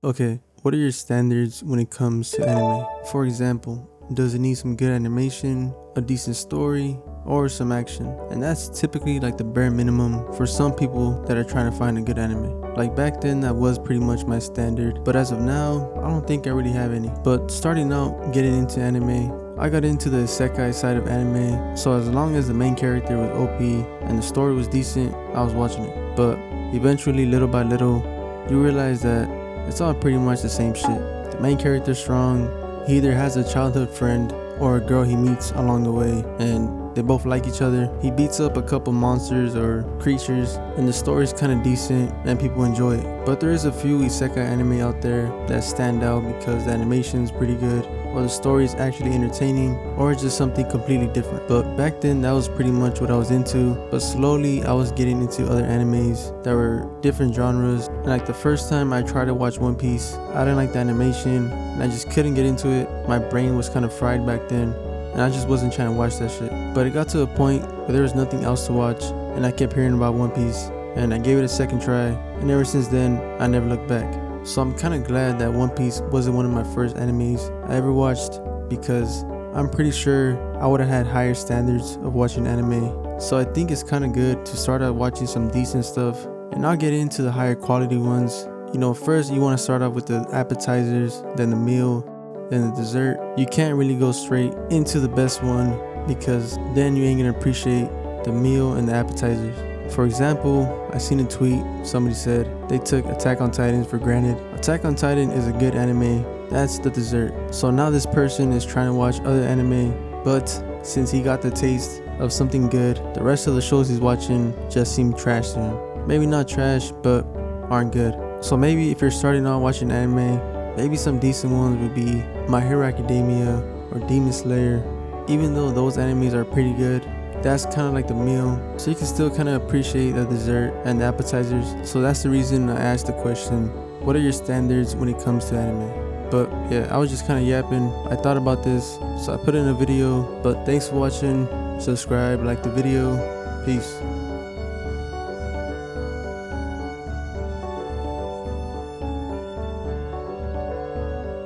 Okay, what are your standards when it comes to anime? For example, does it need some good animation, a decent story, or some action? And that's typically like the bare minimum for some people that are trying to find a good anime. Like back then, that was pretty much my standard, but as of now, I don't think I really have any. But starting out getting into anime, I got into the isekai side of anime, so as long as the main character was OP and the story was decent, I was watching it. But eventually, little by little, you realize that it's all pretty much the same shit. The main character's strong, he either has a childhood friend or a girl he meets along the way, and they both like each other. He beats up a couple monsters or creatures, and the story's kind of decent and people enjoy it. But there is a few isekai anime out there that stand out because the animation's pretty good, or the story is actually entertaining, or it's just something completely different. But back then, that was pretty much what I was into. But slowly, I was getting into other animes that were different genres. And like the first time I tried to watch One Piece, I didn't like the animation, and I just couldn't get into it. My brain was kind of fried back then, and I just wasn't trying to watch that shit. But it got to a point where there was nothing else to watch, and I kept hearing about One Piece, and I gave it a second try, and ever since then, I never looked back. So I'm kind of glad that One Piece wasn't one of my first animes I ever watched, because I'm pretty sure I would have had higher standards of watching anime. So I think it's kind of good to start out watching some decent stuff and not get into the higher quality ones. You know, first you want to start off with the appetizers, then the meal, then the dessert. You can't really go straight into the best one, because then you ain't gonna appreciate the meal and the appetizers. For example, I seen a tweet, somebody said they took Attack on Titan for granted. Attack on Titan is a good anime, that's the dessert. So now this person is trying to watch other anime, but since he got the taste of something good, the rest of the shows he's watching just seem trash to him. Maybe not trash, but aren't good. So maybe if you're starting out watching anime, maybe some decent ones would be My Hero Academia or Demon Slayer. Even though those animes are pretty good, that's kind of like the meal, so you can still kind of appreciate the dessert and the appetizers. So that's the reason I asked the question, what are your standards when it comes to anime? But yeah, I was just kind of yapping. I thought about this, so I put in a video. But thanks for watching. Subscribe, like the video. Peace.